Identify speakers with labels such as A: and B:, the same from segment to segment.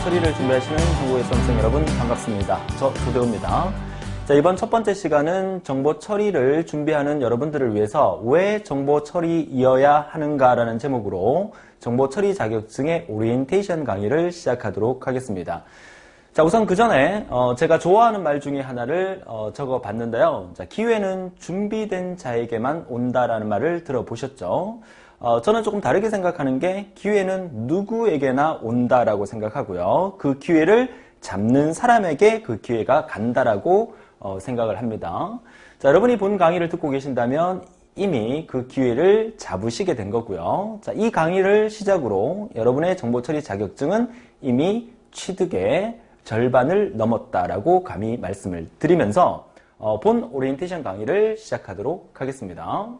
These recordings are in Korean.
A: 처리를 준비하시는 정보의 수험생 여러분 반갑습니다. 저 조대호입니다. 자, 이번 첫 번째 시간은 정보 처리를 준비하는 여러분들을 위해서 왜 정보 처리이어야 하는가라는 제목으로 정보 처리 자격증의 오리엔테이션 강의를 시작하도록 하겠습니다. 자, 우선 그 전에 제가 좋아하는 말 중에 하나를 적어 봤는데요. 자, 기회는 준비된 자에게만 온다라는 말을 들어보셨죠? 저는 조금 다르게 생각하는 게 기회는 누구에게나 온다라고 생각하고요. 그 기회를 잡는 사람에게 그 기회가 간다라고 생각을 합니다. 자, 여러분이 본 강의를 듣고 계신다면 이미 그 기회를 잡으시게 된 거고요. 자, 이 강의를 시작으로 여러분의 정보처리 자격증은 이미 취득의 절반을 넘었다라고 감히 말씀을 드리면서 본 오리엔테이션 강의를 시작하도록 하겠습니다.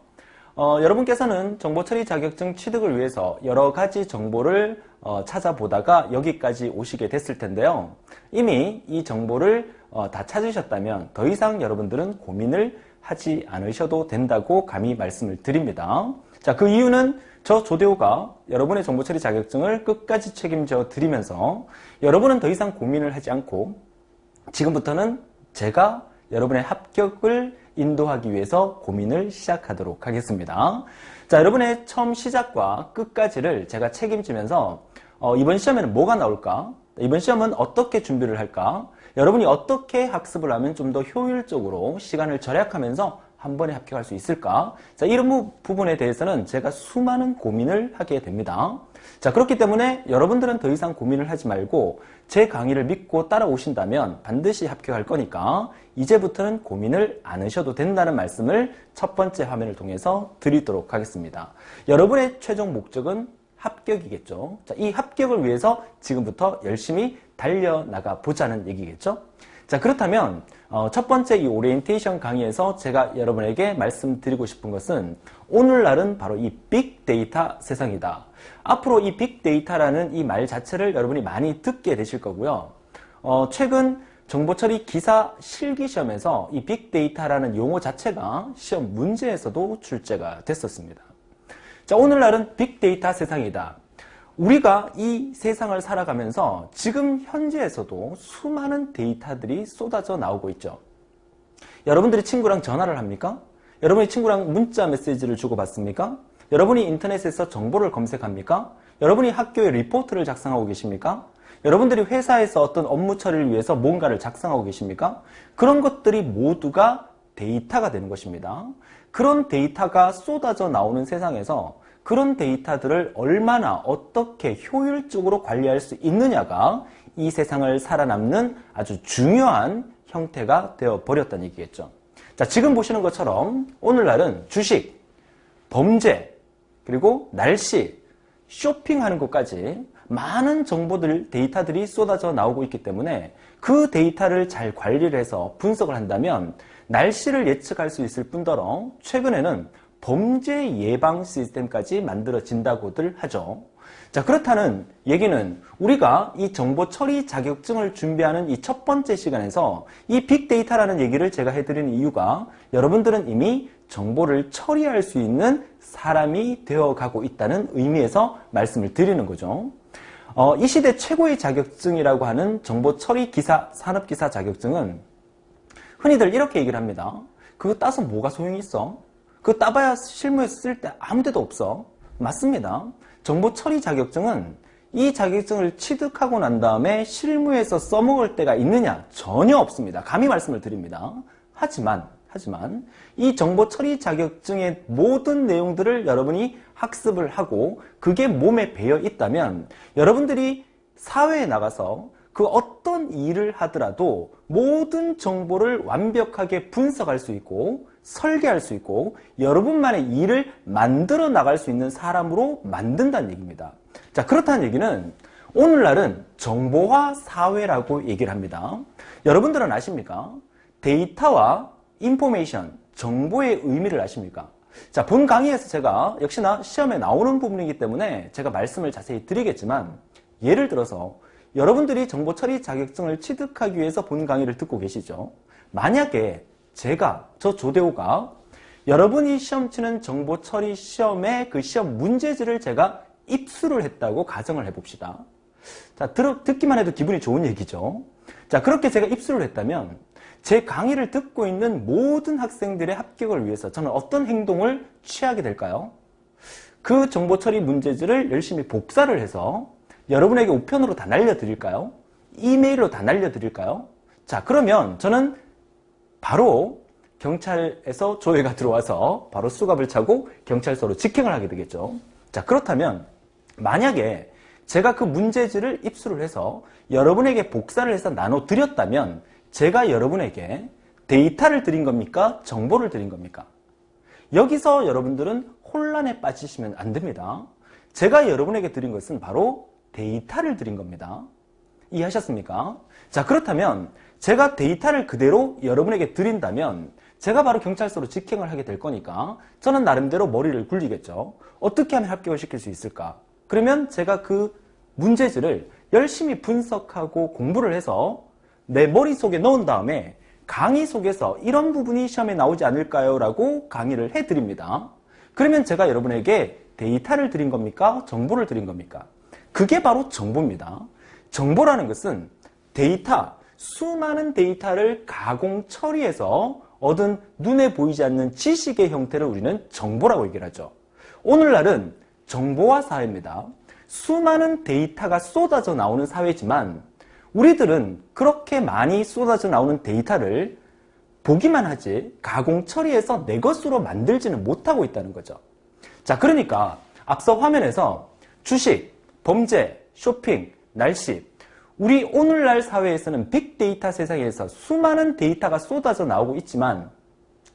A: 여러분께서는 정보처리 자격증 취득을 위해서 여러 가지 정보를 찾아보다가 여기까지 오시게 됐을 텐데요. 이미 이 정보를 다 찾으셨다면 더 이상 여러분들은 고민을 하지 않으셔도 된다고 감히 말씀을 드립니다. 자, 그 이유는 저 조대호가 여러분의 정보처리 자격증을 끝까지 책임져 드리면서 여러분은 더 이상 고민을 하지 않고 지금부터는 제가 여러분의 합격을 인도하기 위해서 고민을 시작하도록 하겠습니다. 자, 여러분의 처음 시작과 끝까지를 제가 책임지면서 이번 시험에는 뭐가 나올까? 이번 시험은 어떻게 준비를 할까? 여러분이 어떻게 학습을 하면 좀 더 효율적으로 시간을 절약하면서 한 번에 합격할 수 있을까? 자, 이런 부분에 대해서는 제가 수많은 고민을 하게 됩니다. 자, 그렇기 때문에 여러분들은 더 이상 고민을 하지 말고 제 강의를 믿고 따라오신다면 반드시 합격할 거니까 이제부터는 고민을 안 하셔도 된다는 말씀을 첫 번째 화면을 통해서 드리도록 하겠습니다. 여러분의 최종 목적은 합격이겠죠. 자, 이 합격을 위해서 지금부터 열심히 달려나가 보자는 얘기겠죠. 자, 그렇다면 첫 번째 이 오리엔테이션 강의에서 제가 여러분에게 말씀드리고 싶은 것은 오늘날은 바로 이 빅데이터 세상이다. 앞으로 이 빅데이터라는 이 말 자체를 여러분이 많이 듣게 되실 거고요. 최근 정보처리 기사 실기시험에서 이 빅데이터라는 용어 자체가 시험 문제에서도 출제가 됐었습니다. 자, 오늘날은 빅데이터 세상이다. 우리가 이 세상을 살아가면서 지금 현재에서도 수많은 데이터들이 쏟아져 나오고 있죠. 여러분들이 친구랑 전화를 합니까? 여러분이 친구랑 문자 메시지를 주고받습니까? 여러분이 인터넷에서 정보를 검색합니까? 여러분이 학교에 리포트를 작성하고 계십니까? 여러분들이 회사에서 어떤 업무 처리를 위해서 뭔가를 작성하고 계십니까? 그런 것들이 모두가 데이터가 되는 것입니다. 그런 데이터가 쏟아져 나오는 세상에서 그런 데이터들을 얼마나 어떻게 효율적으로 관리할 수 있느냐가 이 세상을 살아남는 아주 중요한 형태가 되어버렸다는 얘기겠죠. 자, 지금 보시는 것처럼 오늘날은 주식, 범죄, 그리고 날씨, 쇼핑하는 것까지 많은 정보들, 데이터들이 쏟아져 나오고 있기 때문에 그 데이터를 잘 관리를 해서 분석을 한다면 날씨를 예측할 수 있을 뿐더러 최근에는 범죄 예방 시스템까지 만들어진다고들 하죠. 자, 그렇다는 얘기는 우리가 이 정보 처리 자격증을 준비하는 이 첫 번째 시간에서 이 빅데이터라는 얘기를 제가 해드리는 이유가 여러분들은 이미 정보를 처리할 수 있는 사람이 되어가고 있다는 의미에서 말씀을 드리는 거죠. 이 시대 최고의 자격증이라고 하는 정보 처리 기사, 산업기사 자격증은 흔히들 이렇게 얘기를 합니다. 그거 따서 뭐가 소용이 있어? 그거 따봐야 실무에서 쓸 때 아무 데도 없어. 맞습니다. 정보 처리 자격증은 이 자격증을 취득하고 난 다음에 실무에서 써먹을 때가 있느냐? 전혀 없습니다. 감히 말씀을 드립니다. 하지만 이 정보 처리 자격증의 모든 내용들을 여러분이 학습을 하고 그게 몸에 배어 있다면 여러분들이 사회에 나가서 그 어떤 일을 하더라도 모든 정보를 완벽하게 분석할 수 있고 설계할 수 있고 여러분만의 일을 만들어 나갈 수 있는 사람으로 만든다는 얘기입니다. 자, 그렇다는 얘기는 오늘날은 정보화 사회라고 얘기를 합니다. 여러분들은 아십니까? 데이터와 인포메이션, 정보의 의미를 아십니까? 자, 본 강의에서 제가 역시나 시험에 나오는 부분이기 때문에 제가 말씀을 자세히 드리겠지만 예를 들어서 여러분들이 정보 처리 자격증을 취득하기 위해서 본 강의를 듣고 계시죠? 만약에 저 조대호가 여러분이 시험 치는 정보 처리 시험의 그 시험 문제지를 제가 입수를 했다고 가정을 해봅시다. 자, 듣기만 해도 기분이 좋은 얘기죠. 자, 그렇게 제가 입수를 했다면 제 강의를 듣고 있는 모든 학생들의 합격을 위해서 저는 어떤 행동을 취하게 될까요? 그 정보 처리 문제지를 열심히 복사를 해서 여러분에게 우편으로 다 날려드릴까요? 이메일로 다 날려드릴까요? 자, 그러면 저는 바로 경찰에서 조회가 들어와서 바로 수갑을 차고 경찰서로 직행을 하게 되겠죠. 자, 그렇다면 만약에 제가 그 문제지를 입수를 해서 여러분에게 복사를 해서 나눠드렸다면 제가 여러분에게 데이터를 드린 겁니까? 정보를 드린 겁니까? 여기서 여러분들은 혼란에 빠지시면 안 됩니다. 제가 여러분에게 드린 것은 바로 데이터를 드린 겁니다. 이해하셨습니까? 자, 그렇다면 제가 데이터를 그대로 여러분에게 드린다면 제가 바로 경찰서로 직행을 하게 될 거니까 저는 나름대로 머리를 굴리겠죠. 어떻게 하면 합격을 시킬 수 있을까? 그러면 제가 그 문제지를 열심히 분석하고 공부를 해서 내 머릿속에 넣은 다음에 강의 속에서 이런 부분이 시험에 나오지 않을까요? 라고 강의를 해드립니다. 그러면 제가 여러분에게 데이터를 드린 겁니까? 정보를 드린 겁니까? 그게 바로 정보입니다. 정보라는 것은 데이터, 수많은 데이터를 가공 처리해서 얻은 눈에 보이지 않는 지식의 형태를 우리는 정보라고 얘기를 하죠. 오늘날은 정보화 사회입니다. 수많은 데이터가 쏟아져 나오는 사회지만 우리들은 그렇게 많이 쏟아져 나오는 데이터를 보기만 하지 가공 처리해서 내 것으로 만들지는 못하고 있다는 거죠. 자, 그러니까 앞서 화면에서 주식, 범죄, 쇼핑, 날씨, 우리 오늘날 사회에서는 빅데이터 세상에서 수많은 데이터가 쏟아져 나오고 있지만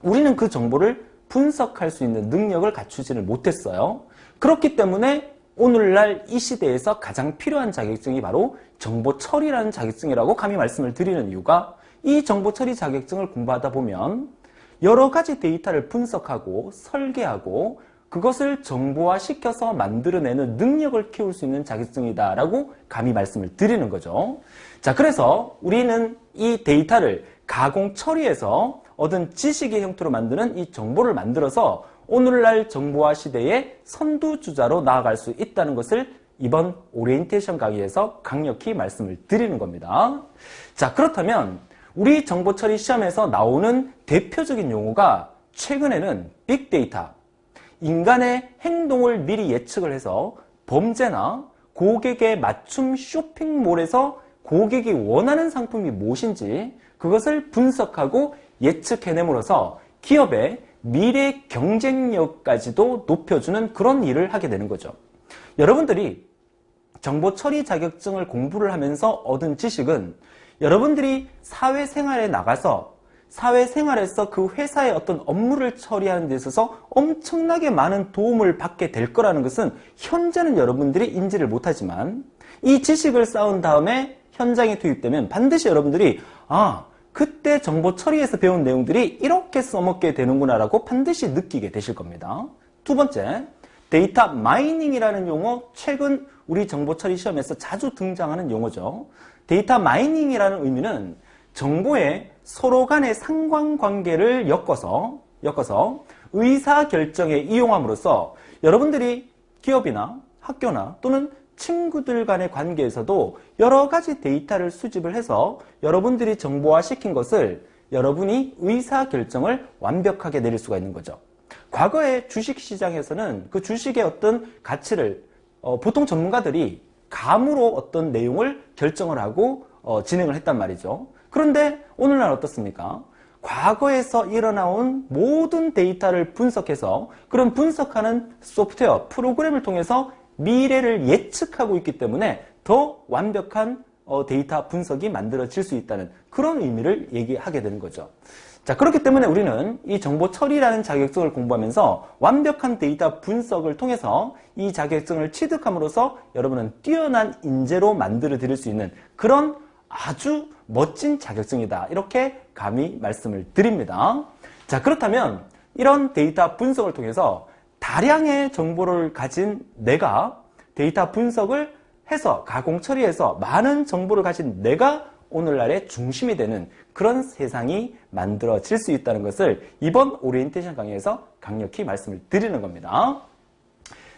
A: 우리는 그 정보를 분석할 수 있는 능력을 갖추지를 못했어요. 그렇기 때문에 오늘날 이 시대에서 가장 필요한 자격증이 바로 정보 처리라는 자격증이라고 감히 말씀을 드리는 이유가 이 정보 처리 자격증을 공부하다 보면 여러 가지 데이터를 분석하고 설계하고 그것을 정보화 시켜서 만들어내는 능력을 키울 수 있는 자격증이다 라고 감히 말씀을 드리는 거죠. 자, 그래서 우리는 이 데이터를 가공 처리해서 얻은 지식의 형태로 만드는 이 정보를 만들어서 오늘날 정보화 시대의 선두주자로 나아갈 수 있다는 것을 이번 오리엔테이션 강의에서 강력히 말씀을 드리는 겁니다. 자, 그렇다면 우리 정보 처리 시험에서 나오는 대표적인 용어가 최근에는 빅데이터, 인간의 행동을 미리 예측을 해서 범죄나 고객의 맞춤 쇼핑몰에서 고객이 원하는 상품이 무엇인지 그것을 분석하고 예측해냄으로써 기업의 미래 경쟁력까지도 높여주는 그런 일을 하게 되는 거죠. 여러분들이 정보 처리 자격증을 공부를 하면서 얻은 지식은 여러분들이 사회생활에 나가서 사회생활에서 그 회사의 어떤 업무를 처리하는 데 있어서 엄청나게 많은 도움을 받게 될 거라는 것은 현재는 여러분들이 인지를 못하지만 이 지식을 쌓은 다음에 현장에 투입되면 반드시 여러분들이 그때 정보 처리에서 배운 내용들이 이렇게 써먹게 되는구나 라고 반드시 느끼게 되실 겁니다. 두 번째, 데이터 마이닝이라는 용어, 최근 우리 정보 처리 시험에서 자주 등장하는 용어죠. 데이터 마이닝이라는 의미는 정보의 서로 간의 상관관계를 엮어서 의사결정에 이용함으로써 여러분들이 기업이나 학교나 또는 친구들 간의 관계에서도 여러 가지 데이터를 수집을 해서 여러분들이 정보화 시킨 것을 여러분이 의사결정을 완벽하게 내릴 수가 있는 거죠. 과거에 주식시장에서는 그 주식의 어떤 가치를 보통 전문가들이 감으로 어떤 내용을 결정을 하고 진행을 했단 말이죠. 그런데 오늘날 어떻습니까? 과거에서 일어나온 모든 데이터를 분석해서 그런 분석하는 소프트웨어, 프로그램을 통해서 미래를 예측하고 있기 때문에 더 완벽한 데이터 분석이 만들어질 수 있다는 그런 의미를 얘기하게 되는 거죠. 자, 그렇기 때문에 우리는 이 정보 처리라는 자격증을 공부하면서 완벽한 데이터 분석을 통해서 이 자격증을 취득함으로써 여러분은 뛰어난 인재로 만들어 드릴 수 있는 그런 아주 멋진 자격증이다. 이렇게 감히 말씀을 드립니다. 자, 그렇다면 이런 데이터 분석을 통해서 다량의 정보를 가진 내가 데이터 분석을 해서 가공 처리해서 많은 정보를 가진 내가 오늘날의 중심이 되는 그런 세상이 만들어질 수 있다는 것을 이번 오리엔테이션 강의에서 강력히 말씀을 드리는 겁니다.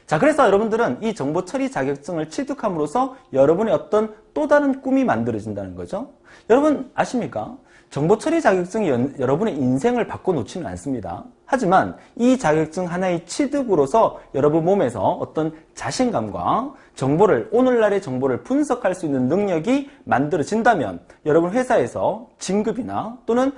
A: 자, 그래서 여러분들은 이 정보 처리 자격증을 취득함으로써 여러분의 어떤 또 다른 꿈이 만들어진다는 거죠. 여러분 아십니까? 정보 처리 자격증이 여러분의 인생을 바꿔놓지는 않습니다. 하지만 이 자격증 하나의 취득으로서 여러분 몸에서 어떤 자신감과 오늘날의 정보를 분석할 수 있는 능력이 만들어진다면 여러분 회사에서 진급이나 또는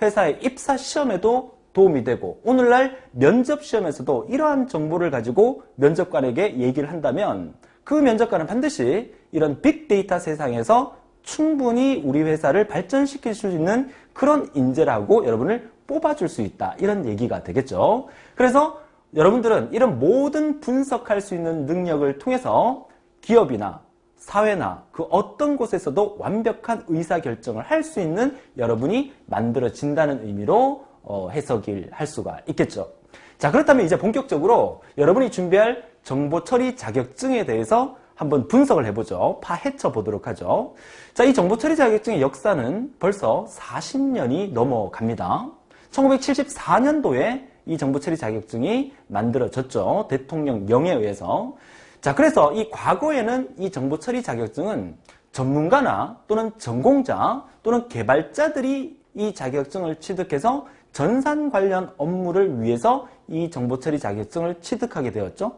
A: 회사의 입사 시험에도 도움이 되고 오늘날 면접 시험에서도 이러한 정보를 가지고 면접관에게 얘기를 한다면 그 면접관은 반드시 이런 빅데이터 세상에서 충분히 우리 회사를 발전시킬 수 있는 그런 인재라고 여러분을 뽑아줄 수 있다. 이런 얘기가 되겠죠. 그래서 여러분들은 이런 모든 분석할 수 있는 능력을 통해서 기업이나 사회나 그 어떤 곳에서도 완벽한 의사결정을 할 수 있는 여러분이 만들어진다는 의미로 해석을 할 수가 있겠죠. 자, 그렇다면 이제 본격적으로 여러분이 준비할 정보 처리 자격증에 대해서 한번 분석을 해보죠. 파헤쳐 보도록 하죠. 자, 이 정보 처리 자격증의 역사는 벌써 40년이 넘어갑니다. 1974년도에 이 정보 처리 자격증이 만들어졌죠. 대통령 명에 의해서. 자, 그래서 이 과거에는 이 정보 처리 자격증은 전문가나 또는 전공자 또는 개발자들이 이 자격증을 취득해서 전산 관련 업무를 위해서 이 정보 처리 자격증을 취득하게 되었죠.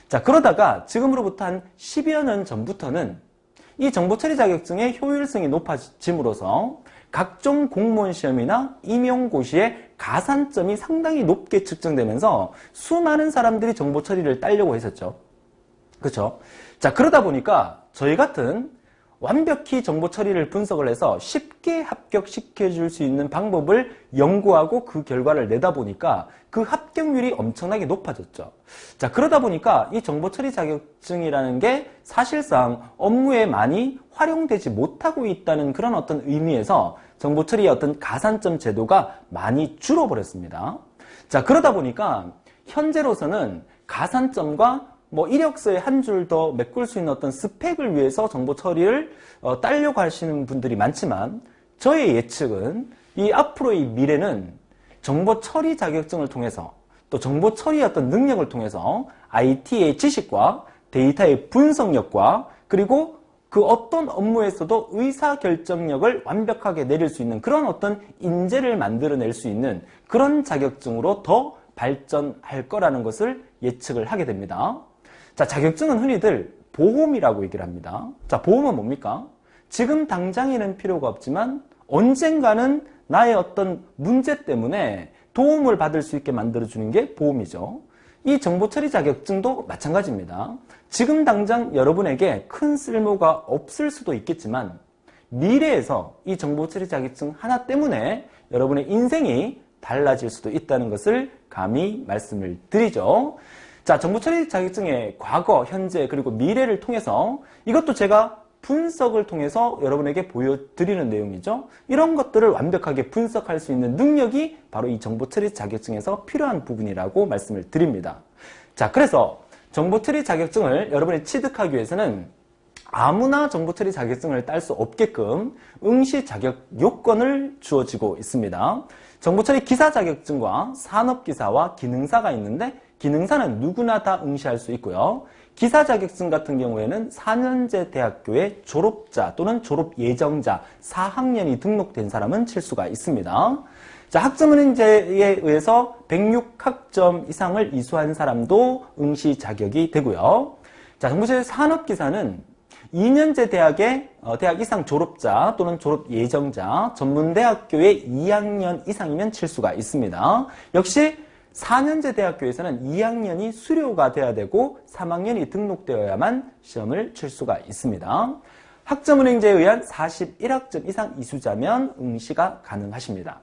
A: 자, 그러다가 지금으로부터 한 10여 년 전부터는 이 정보 처리 자격증의 효율성이 높아짐으로써 각종 공무원 시험이나 임용고시의 가산점이 상당히 높게 측정되면서 수많은 사람들이 정보 처리를 따려고 했었죠. 그렇죠? 자, 그러다 보니까 저희 같은 완벽히 정보 처리를 분석을 해서 쉽게 합격시켜 줄 수 있는 방법을 연구하고 그 결과를 내다 보니까 그 합격률이 엄청나게 높아졌죠. 자, 그러다 보니까 이 정보 처리 자격증이라는 게 사실상 업무에 많이 활용되지 못하고 있다는 그런 어떤 의미에서 정보 처리의 어떤 가산점 제도가 많이 줄어버렸습니다. 자, 그러다 보니까 현재로서는 가산점과 이력서에 한 줄 더 메꿀 수 있는 어떤 스펙을 위해서 정보 처리를 따려고 하시는 분들이 많지만 저의 예측은 이 앞으로의 미래는 정보 처리 자격증을 통해서 또 정보 처리의 어떤 능력을 통해서 IT의 지식과 데이터의 분석력과 그리고 그 어떤 업무에서도 의사결정력을 완벽하게 내릴 수 있는 그런 어떤 인재를 만들어낼 수 있는 그런 자격증으로 더 발전할 거라는 것을 예측을 하게 됩니다. 자, 자격증은 흔히들 보험이라고 얘기를 합니다. 자, 보험은 뭡니까? 지금 당장에는 필요가 없지만 언젠가는 나의 어떤 문제 때문에 도움을 받을 수 있게 만들어주는 게 보험이죠. 이 정보 처리 자격증도 마찬가지입니다. 지금 당장 여러분에게 큰 쓸모가 없을 수도 있겠지만 미래에서 이 정보 처리 자격증 하나 때문에 여러분의 인생이 달라질 수도 있다는 것을 감히 말씀을 드리죠. 자, 정보 처리 자격증의 과거, 현재, 그리고 미래를 통해서 이것도 제가 분석을 통해서 여러분에게 보여드리는 내용이죠. 이런 것들을 완벽하게 분석할 수 있는 능력이 바로 이 정보 처리 자격증에서 필요한 부분이라고 말씀을 드립니다. 자, 그래서 정보 처리 자격증을 여러분이 취득하기 위해서는 아무나 정보 처리 자격증을 딸 수 없게끔 응시 자격 요건을 주어지고 있습니다. 정보 처리 기사 자격증과 산업기사와 기능사가 있는데 기능사는 누구나 다 응시할 수 있고요. 기사 자격증 같은 경우에는 4년제 대학교의 졸업자 또는 졸업 예정자 4학년이 등록된 사람은 칠 수가 있습니다. 자, 학점은행제에 의해서 106학점 이상을 이수한 사람도 응시 자격이 되고요. 자, 정보처리 산업기사는 2년제 대학의 대학 이상 졸업자 또는 졸업 예정자 전문대학교의 2학년 이상이면 칠 수가 있습니다. 역시 4년제 대학교에서는 2학년이 수료가 돼야 되고 3학년이 등록되어야만 시험을 칠 수가 있습니다. 학점은행제에 의한 41학점 이상 이수자면 응시가 가능하십니다.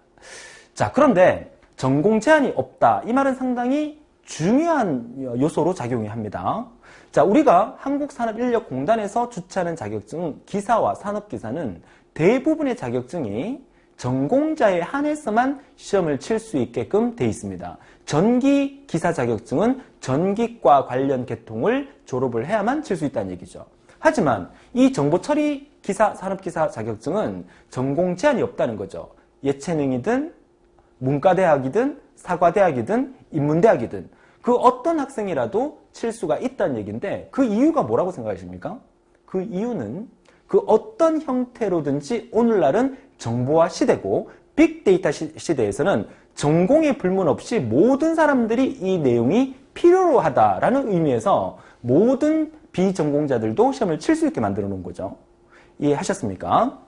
A: 자, 그런데 전공 제한이 없다. 이 말은 상당히 중요한 요소로 작용이 합니다. 자, 우리가 한국산업인력공단에서 주최하는 자격증 기사와 산업기사는 대부분의 자격증이 전공자에 한해서만 시험을 칠 수 있게끔 돼 있습니다. 전기 기사 자격증은 전기과 관련 계통을 졸업을 해야만 칠 수 있다는 얘기죠. 하지만 이 정보처리 기사, 산업기사 자격증은 전공 제한이 없다는 거죠. 예체능이든 문과대학이든 사과대학이든 인문대학이든 그 어떤 학생이라도 칠 수가 있다는 얘기인데 그 이유가 뭐라고 생각하십니까? 그 이유는 그 어떤 형태로든지 오늘날은 정보화 시대고 빅데이터 시대에서는 전공의 불문 없이 모든 사람들이 이 내용이 필요로 하다라는 의미에서 모든 비전공자들도 시험을 칠 수 있게 만들어 놓은 거죠. 이해하셨습니까?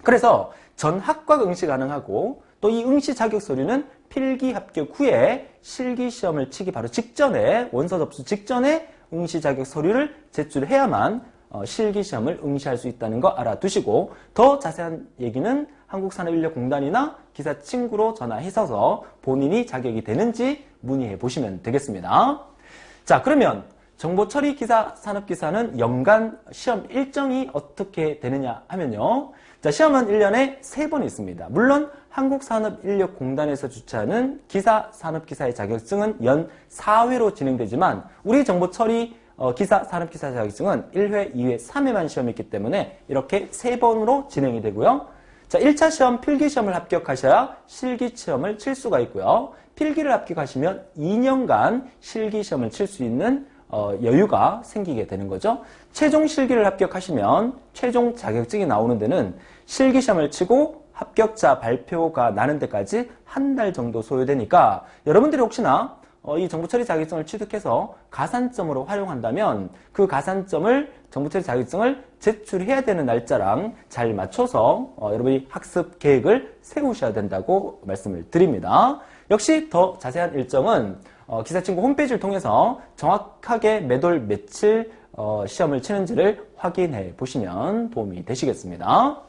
A: 그래서 전 학과가 응시 가능하고 또 이 응시 자격 서류는 필기 합격 후에 실기 시험을 치기 바로 직전에 원서 접수 직전에 응시 자격 서류를 제출해야만 실기 시험을 응시할 수 있다는 거 알아두시고 더 자세한 얘기는 한국산업인력공단이나 기사 친구로 전화해서 본인이 자격이 되는지 문의해 보시면 되겠습니다. 자, 그러면 정보처리 기사, 산업기사는 연간 시험 일정이 어떻게 되느냐 하면요. 자, 시험은 1년에 3번 있습니다. 물론 한국산업인력공단에서 주최하는 기사, 산업기사의 자격증은 연 4회로 진행되지만 우리 정보처리 기사, 산업기사 자격증은 1회, 2회, 3회만 시험이 있기 때문에 이렇게 3번으로 진행이 되고요. 자, 1차 시험 필기시험을 합격하셔야 실기시험을 칠 수가 있고요. 필기를 합격하시면 2년간 실기시험을 칠 수 있는 여유가 생기게 되는 거죠. 최종 실기를 합격하시면 최종 자격증이 나오는 데는 실기시험을 치고 합격자 발표가 나는 데까지 한 달 정도 소요되니까 여러분들이 혹시나 이 정보처리 자격증을 취득해서 가산점으로 활용한다면 그 가산점을 정보처리 자격증을 제출해야 되는 날짜랑 잘 맞춰서 여러분이 학습 계획을 세우셔야 된다고 말씀을 드립니다. 역시 더 자세한 일정은 기사친구 홈페이지를 통해서 정확하게 몇 월 며칠 시험을 치는지를 확인해 보시면 도움이 되시겠습니다.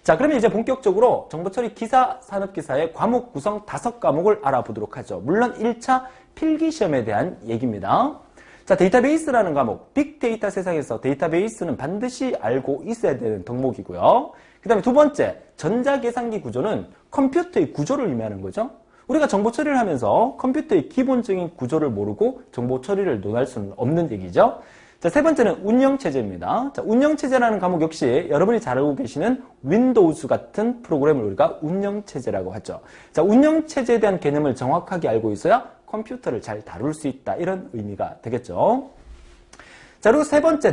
A: 자, 그러면 이제 본격적으로 정보처리 기사, 산업기사의 과목 구성 5과목을 알아보도록 하죠. 물론 1차 필기시험에 대한 얘기입니다. 자, 데이터베이스라는 과목, 빅데이터 세상에서 데이터베이스는 반드시 알고 있어야 되는 덕목이고요. 그 다음에 두 번째, 전자계산기 구조는 컴퓨터의 구조를 의미하는 거죠. 우리가 정보 처리를 하면서 컴퓨터의 기본적인 구조를 모르고 정보 처리를 논할 수는 없는 얘기죠. 자, 세 번째는 운영체제입니다. 자, 운영체제라는 과목 역시 여러분이 잘 알고 계시는 윈도우즈 같은 프로그램을 우리가 운영체제라고 하죠. 자, 운영체제에 대한 개념을 정확하게 알고 있어야 컴퓨터를 잘 다룰 수 있다. 이런 의미가 되겠죠. 자, 그리고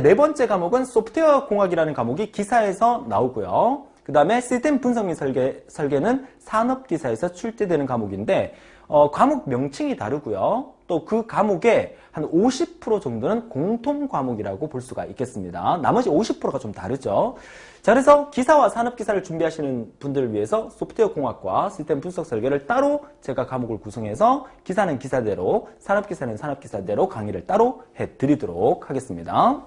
A: 네 번째 과목은 소프트웨어 공학이라는 과목이 기사에서 나오고요. 그 다음에 시스템 분석 및 설계는 산업기사에서 출제되는 과목인데 과목 명칭이 다르고요. 또 그 과목의 한 50% 정도는 공통 과목이라고 볼 수가 있겠습니다. 나머지 50%가 좀 다르죠. 자, 그래서 기사와 산업기사를 준비하시는 분들을 위해서 소프트웨어 공학과 시스템 분석 설계를 따로 제가 과목을 구성해서 기사는 기사대로, 산업기사는 산업기사대로 강의를 따로 해드리도록 하겠습니다.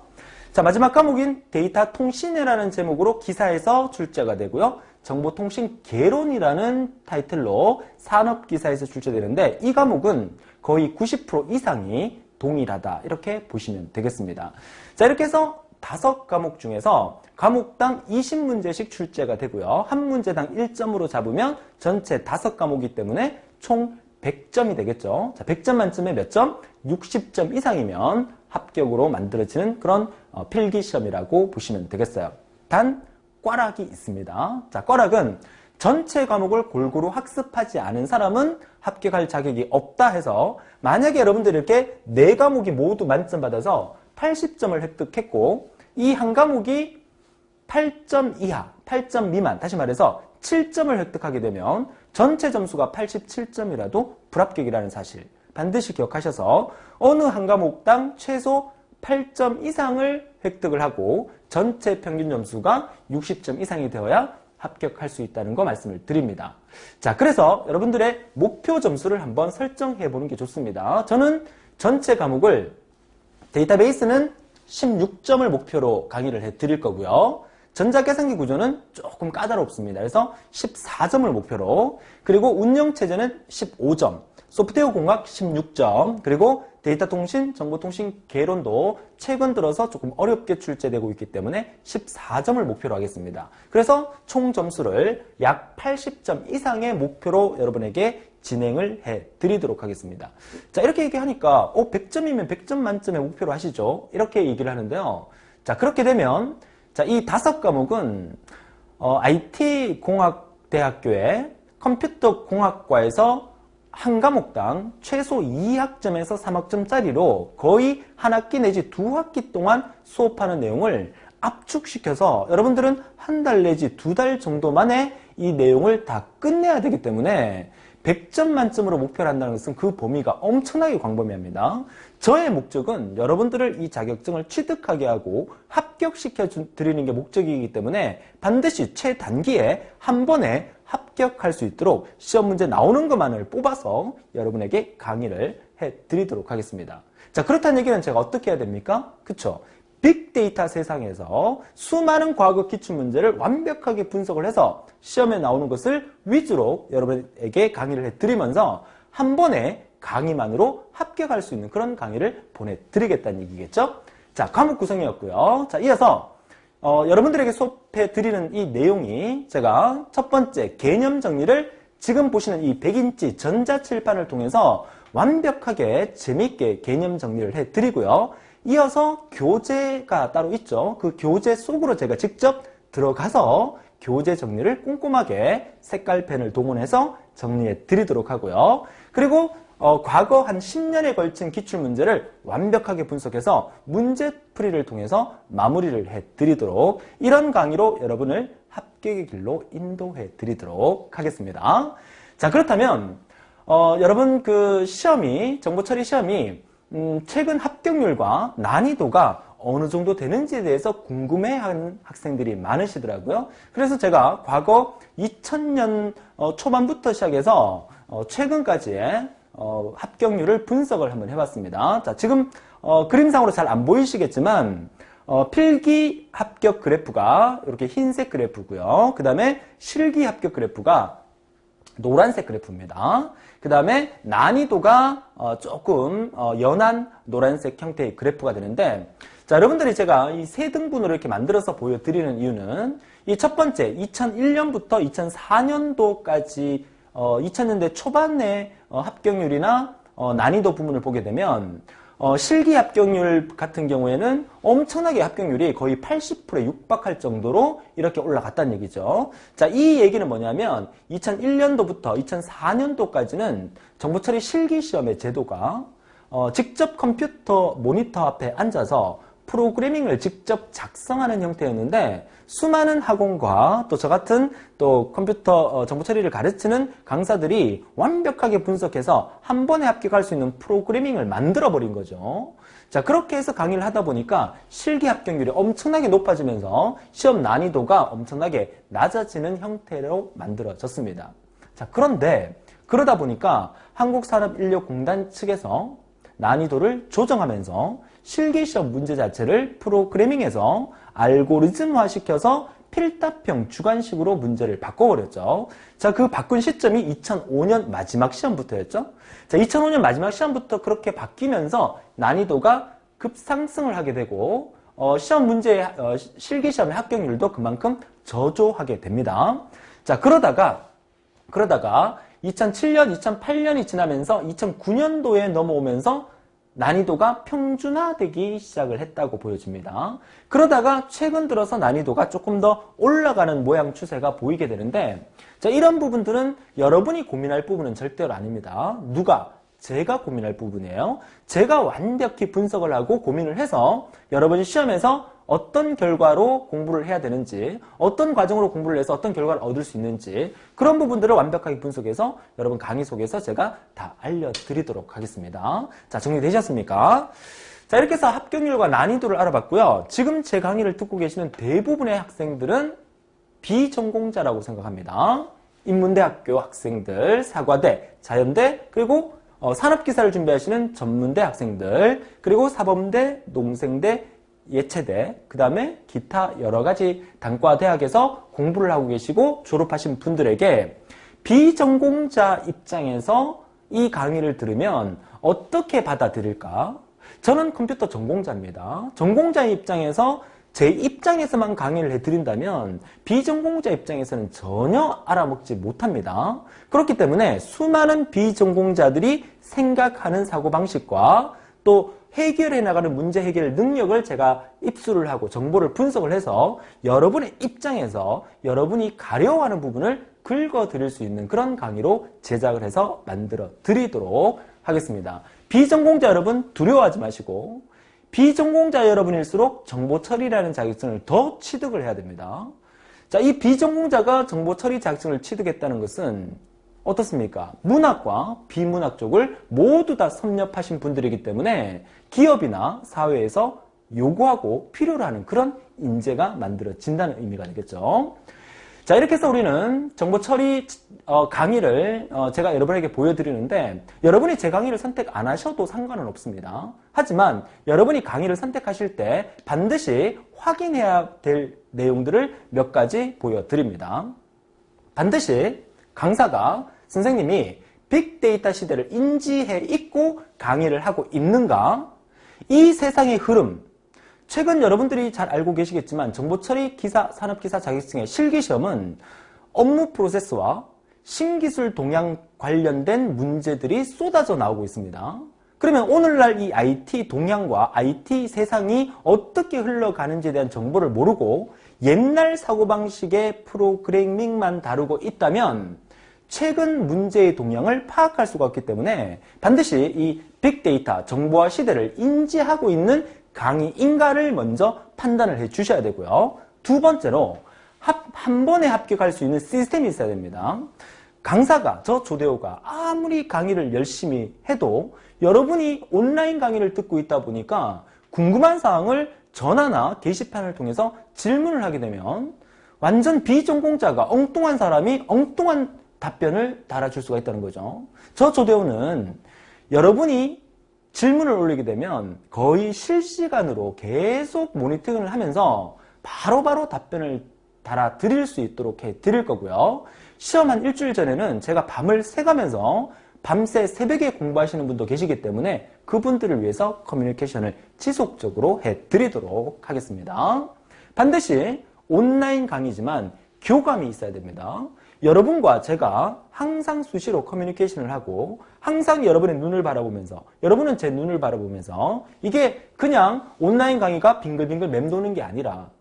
A: 자, 마지막 과목인 데이터 통신이라는 제목으로 기사에서 출제가 되고요. 정보통신 개론이라는 타이틀로 산업기사에서 출제되는데 이 과목은 거의 90% 이상이 동일하다 이렇게 보시면 되겠습니다. 자, 이렇게 해서 5과목 중에서 과목당 20문제씩 출제가 되고요. 한 문제당 1점으로 잡으면 전체 5과목이기 때문에 총 100점이 되겠죠. 자, 100점 만점에 몇 점? 60점 이상이면 합격으로 만들어지는 그런 필기시험이라고 보시면 되겠어요. 단 꽈락이 있습니다. 자, 꽈락은 전체 과목을 골고루 학습하지 않은 사람은 합격할 자격이 없다 해서 만약에 여러분들이 이렇게 4과목이 모두 만점 받아서 80점을 획득했고 이 한 과목이 8점 이하, 8점 미만, 다시 말해서 7점을 획득하게 되면 전체 점수가 87점이라도 불합격이라는 사실 반드시 기억하셔서 어느 한 과목당 최소 8점 이상을 획득을 하고 전체 평균 점수가 60점 이상이 되어야 합격할 수 있다는 거 말씀을 드립니다. 자, 그래서 여러분들의 목표 점수를 한번 설정해 보는 게 좋습니다. 저는 전체 과목을 데이터베이스는 16점을 목표로 강의를 해 드릴 거고요. 전자계산기 구조는 조금 까다롭습니다. 그래서 14점을 목표로, 그리고 운영체제는 15점, 소프트웨어 공학 16점, 그리고 데이터 통신, 정보통신 개론도 최근 들어서 조금 어렵게 출제되고 있기 때문에 14점을 목표로 하겠습니다. 그래서 총 점수를 약 80점 이상의 목표로 여러분에게 진행을 해 드리도록 하겠습니다. 자, 이렇게 얘기하니까 100점이면 100점 만점에 목표로 하시죠. 이렇게 얘기를 하는데요. 자, 그렇게 되면 자, 이 5과목은 IT공학대학교의 컴퓨터공학과에서 한 과목당 최소 2학점에서 3학점짜리로 거의 한 학기 내지 두 학기 동안 수업하는 내용을 압축시켜서 여러분들은 한 달 내지 두 달 정도 만에 이 내용을 다 끝내야 되기 때문에 100점 만점으로 목표를 한다는 것은 그 범위가 엄청나게 광범위합니다. 저의 목적은 여러분들을 이 자격증을 취득하게 하고 합격시켜 드리는 게 목적이기 때문에 반드시 최단기에 한 번에 합격할 수 있도록 시험 문제 나오는 것만을 뽑아서 여러분에게 강의를 해드리도록 하겠습니다. 자, 그렇다는 얘기는 제가 어떻게 해야 됩니까? 그쵸? 빅데이터 세상에서 수많은 과거 기출문제를 완벽하게 분석을 해서 시험에 나오는 것을 위주로 여러분에게 강의를 해드리면서 한 번에 강의만으로 합격할 수 있는 그런 강의를 보내드리겠다는 얘기겠죠? 자, 과목 구성이었고요. 자, 이어서 여러분들에게 수업해드리는 이 내용이 제가 첫 번째 개념 정리를 지금 보시는 이 100인치 전자칠판을 통해서 완벽하게 재미있게 개념 정리를 해드리고요. 이어서 교재가 따로 있죠. 그 교재 속으로 제가 직접 들어가서 교재 정리를 꼼꼼하게 색깔펜을 동원해서 정리해 드리도록 하고요. 그리고 과거 한 10년에 걸친 기출문제를 완벽하게 분석해서 문제풀이를 통해서 마무리를 해 드리도록 이런 강의로 여러분을 합격의 길로 인도해 드리도록 하겠습니다. 자, 그렇다면 여러분 그 시험이 정보처리 시험이 최근 합격률과 난이도가 어느 정도 되는지에 대해서 궁금해하는 학생들이 많으시더라고요. 그래서 제가 과거 2000년 초반부터 시작해서 최근까지의 합격률을 분석을 한번 해봤습니다. 자, 지금 그림상으로 잘 안 보이시겠지만 필기 합격 그래프가 이렇게 흰색 그래프고요. 그 다음에 실기 합격 그래프가 노란색 그래프입니다. 그 다음에 난이도가 조금 연한 노란색 형태의 그래프가 되는데, 자, 여러분들이 제가 이 세 등분으로 이렇게 만들어서 보여드리는 이유는 이 첫 번째 2001년부터 2004년도까지 2000년대 초반의 합격률이나 난이도 부분을 보게 되면 실기 합격률 같은 경우에는 엄청나게 합격률이 거의 80%에 육박할 정도로 이렇게 올라갔다는 얘기죠. 자, 이 얘기는 뭐냐면 2001년도부터 2004년도까지는 정보처리 실기시험의 제도가 직접 컴퓨터 모니터 앞에 앉아서 프로그래밍을 직접 작성하는 형태였는데 수많은 학원과 또 저 같은 또 컴퓨터 정보 처리를 가르치는 강사들이 완벽하게 분석해서 한 번에 합격할 수 있는 프로그래밍을 만들어 버린 거죠. 자, 그렇게 해서 강의를 하다 보니까 실기 합격률이 엄청나게 높아지면서 시험 난이도가 엄청나게 낮아지는 형태로 만들어졌습니다. 자, 그런데 그러다 보니까 한국산업인력공단 측에서 난이도를 조정하면서 실기시험 문제 자체를 프로그래밍에서 알고리즘화 시켜서 필답형 주관식으로 문제를 바꿔버렸죠. 자, 그 바꾼 시점이 2005년 마지막 시험부터였죠. 자, 2005년 마지막 시험부터 그렇게 바뀌면서 난이도가 급상승을 하게 되고 시험 문제 실기시험의 합격률도 그만큼 저조하게 됩니다. 자, 그러다가 2007년, 2008년이 지나면서 2009년도에 넘어오면서 난이도가 평준화되기 시작을 했다고 보여집니다. 그러다가 최근 들어서 난이도가 조금 더 올라가는 모양 추세가 보이게 되는데, 자, 이런 부분들은 여러분이 고민할 부분은 절대로 아닙니다. 누가? 제가 고민할 부분이에요. 제가 완벽히 분석을 하고 고민을 해서 여러분 시험에서 어떤 결과로 공부를 해야 되는지, 어떤 과정으로 공부를 해서 어떤 결과를 얻을 수 있는지 그런 부분들을 완벽하게 분석해서 여러분 강의 속에서 제가 다 알려드리도록 하겠습니다. 자, 정리되셨습니까? 자, 이렇게 해서 합격률과 난이도를 알아봤고요. 지금 제 강의를 듣고 계시는 대부분의 학생들은 비전공자라고 생각합니다. 인문대학교 학생들, 사과대, 자연대, 그리고 산업기사를 준비하시는 전문대 학생들, 그리고 사범대, 농생대, 예체대, 그 다음에 기타 여러가지 단과대학에서 공부를 하고 계시고 졸업하신 분들에게 비전공자 입장에서 이 강의를 들으면 어떻게 받아들일까? 저는 컴퓨터 전공자입니다. 전공자의 입장에서 제 입장에서만 강의를 해드린다면 비전공자 입장에서는 전혀 알아먹지 못합니다. 그렇기 때문에 수많은 비전공자들이 생각하는 사고방식과 또 해결해 나가는 문제 해결 능력을 제가 입수를 하고 정보를 분석을 해서 여러분의 입장에서 여러분이 가려워하는 부분을 긁어드릴 수 있는 그런 강의로 제작을 해서 만들어 드리도록 하겠습니다. 비전공자 여러분 두려워하지 마시고 비전공자 여러분일수록 정보 처리라는 자격증을 더 취득을 해야 됩니다. 자, 이 비전공자가 정보 처리 자격증을 취득했다는 것은 어떻습니까? 문학과 비문학 쪽을 모두 다 섭렵하신 분들이기 때문에 기업이나 사회에서 요구하고 필요로 하는 그런 인재가 만들어진다는 의미가 되겠죠. 자, 이렇게 해서 우리는 정보 처리 강의를 제가 여러분에게 보여드리는데 여러분이 제 강의를 선택 안 하셔도 상관은 없습니다. 하지만 여러분이 강의를 선택하실 때 반드시 확인해야 될 내용들을 몇 가지 보여드립니다. 반드시 강사가 선생님이 빅데이터 시대를 인지해 있고 강의를 하고 있는가? 이 세상의 흐름, 최근 여러분들이 잘 알고 계시겠지만 정보처리 기사, 산업기사 자격증의 실기시험은 업무 프로세스와 신기술 동향 관련된 문제들이 쏟아져 나오고 있습니다. 그러면 오늘날 이 IT 동향과 IT 세상이 어떻게 흘러가는지에 대한 정보를 모르고 옛날 사고방식의 프로그래밍만 다루고 있다면 최근 문제의 동향을 파악할 수가 없기 때문에 반드시 이 빅데이터, 정보화 시대를 인지하고 있는 강의인가를 먼저 판단을 해 주셔야 되고요. 두 번째로 한 번에 합격할 수 있는 시스템이 있어야 됩니다. 강사가, 저 조대호가 아무리 강의를 열심히 해도 여러분이 온라인 강의를 듣고 있다 보니까 궁금한 사항을 전화나 게시판을 통해서 질문을 하게 되면 완전 비전공자가 엉뚱한 사람이 엉뚱한 답변을 달아줄 수가 있다는 거죠. 저 조대호는 여러분이 질문을 올리게 되면 거의 실시간으로 계속 모니터링을 하면서 바로바로 답변을 달아드릴 수 있도록 해드릴 거고요. 시험 한 일주일 전에는 제가 밤을 새가면서 밤새 새벽에 공부하시는 분도 계시기 때문에 그분들을 위해서 커뮤니케이션을 지속적으로 해드리도록 하겠습니다. 반드시 온라인 강의지만 교감이 있어야 됩니다. 여러분과 제가 항상 수시로 커뮤니케이션을 하고 항상 여러분의 눈을 바라보면서 여러분은 제 눈을 바라보면서 이게 그냥 온라인 강의가 빙글빙글 맴도는 게 아니라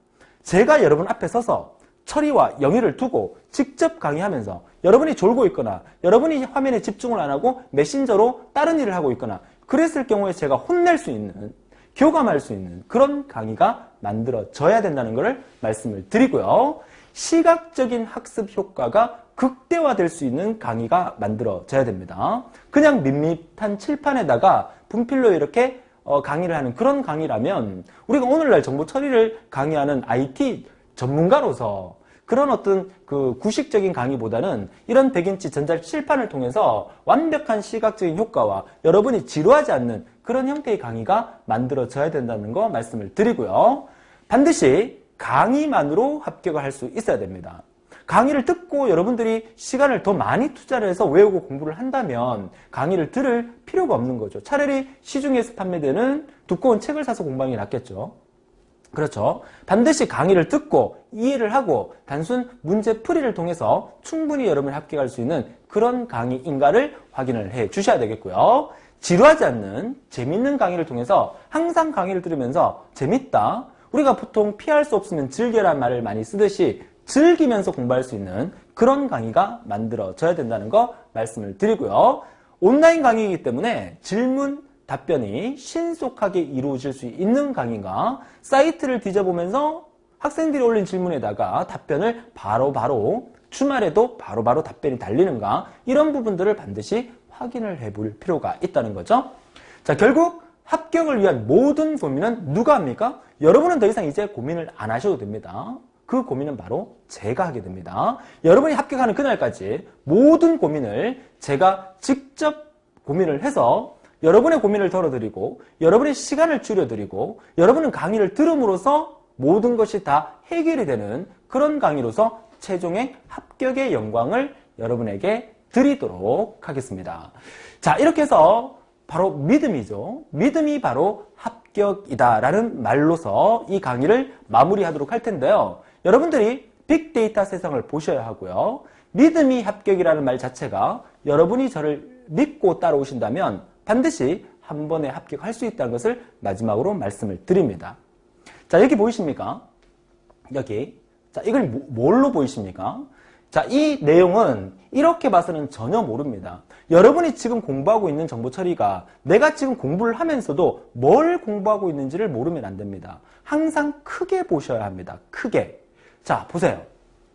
A: 제가 여러분 앞에 서서 처리와 영의를 두고 직접 강의하면서 여러분이 졸고 있거나 여러분이 화면에 집중을 안 하고 메신저로 다른 일을 하고 있거나 그랬을 경우에 제가 혼낼 수 있는 교감할 수 있는 그런 강의가 만들어져야 된다는 것을 말씀을 드리고요. 시각적인 학습 효과가 극대화될 수 있는 강의가 만들어져야 됩니다. 그냥 밋밋한 칠판에다가 분필로 이렇게 강의를 하는 그런 강의라면 우리가 오늘날 정보 처리를 강의하는 IT 전문가로서 그런 어떤 그 구식적인 강의보다는 이런 100인치 전자칠판을 통해서 완벽한 시각적인 효과와 여러분이 지루하지 않는 그런 형태의 강의가 만들어져야 된다는 거 말씀을 드리고요. 반드시 강의만으로 합격을 할 수 있어야 됩니다. 강의를 듣고 여러분들이 시간을 더 많이 투자를 해서 외우고 공부를 한다면 강의를 들을 필요가 없는 거죠. 차라리 시중에서 판매되는 두꺼운 책을 사서 공부하는 게 낫겠죠. 그렇죠. 반드시 강의를 듣고 이해를 하고 단순 문제풀이를 통해서 충분히 여러분이 합격할 수 있는 그런 강의인가를 확인을 해 주셔야 되겠고요. 지루하지 않는 재밌는 강의를 통해서 항상 강의를 들으면서 재밌다. 우리가 보통 피할 수 없으면 즐겨란 말을 많이 쓰듯이 즐기면서 공부할 수 있는 그런 강의가 만들어져야 된다는 거 말씀을 드리고요. 온라인 강의이기 때문에 질문, 답변이 신속하게 이루어질 수 있는 강의가 사이트를 뒤져보면서 학생들이 올린 질문에다가 답변을 바로바로 주말에도 바로바로 답변이 달리는가 이런 부분들을 반드시 확인을 해볼 필요가 있다는 거죠. 자, 결국 합격을 위한 모든 고민은 누가 합니까? 여러분은 더 이상 이제 고민을 안 하셔도 됩니다. 그 고민은 바로 제가 하게 됩니다. 여러분이 합격하는 그날까지 모든 고민을 제가 직접 고민을 해서 여러분의 고민을 덜어드리고 여러분의 시간을 줄여드리고 여러분은 강의를 들음으로써 모든 것이 다 해결이 되는 그런 강의로서 최종의 합격의 영광을 여러분에게 드리도록 하겠습니다. 자, 이렇게 해서 바로 믿음이죠. 믿음이 바로 합격이다라는 말로서 이 강의를 마무리하도록 할 텐데요. 여러분들이 빅데이터 세상을 보셔야 하고요. 믿음이 합격이라는 말 자체가 여러분이 저를 믿고 따라오신다면 반드시 한 번에 합격할 수 있다는 것을 마지막으로 말씀을 드립니다. 자, 여기 보이십니까? 여기. 자, 이걸 뭘로 보이십니까? 자, 이 내용은 이렇게 봐서는 전혀 모릅니다. 여러분이 지금 공부하고 있는 정보 처리가 내가 지금 공부를 하면서도 뭘 공부하고 있는지를 모르면 안 됩니다. 항상 크게 보셔야 합니다. 크게. 자, 보세요.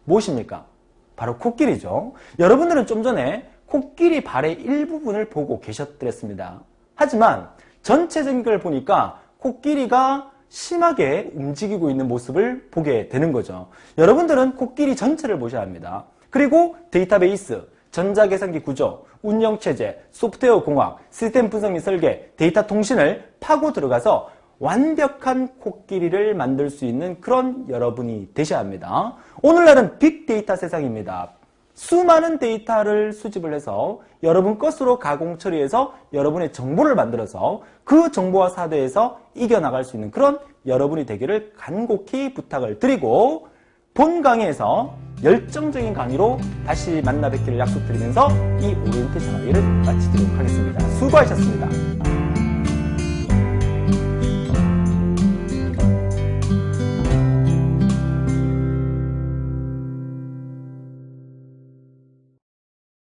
A: 무엇입니까? 바로 코끼리죠. 여러분들은 좀 전에 코끼리 발의 일부분을 보고 계셨더랬습니다. 하지만 전체적인 걸 보니까 코끼리가 심하게 움직이고 있는 모습을 보게 되는 거죠. 여러분들은 코끼리 전체를 보셔야 합니다. 그리고 데이터베이스, 전자계산기 구조, 운영체제, 소프트웨어 공학, 시스템 분석 및 설계, 데이터 통신을 파고 들어가서 완벽한 코끼리를 만들 수 있는 그런 여러분이 되셔야 합니다. 오늘날은 빅데이터 세상입니다. 수많은 데이터를 수집을 해서 여러분 것으로 가공 처리해서 여러분의 정보를 만들어서 그 정보화 사대에서 이겨나갈 수 있는 그런 여러분이 되기를 간곡히 부탁을 드리고, 본 강의에서 열정적인 강의로 다시 만나 뵙기를 약속드리면서 이 오리엔테이션 강의를 마치도록 하겠습니다. 수고하셨습니다.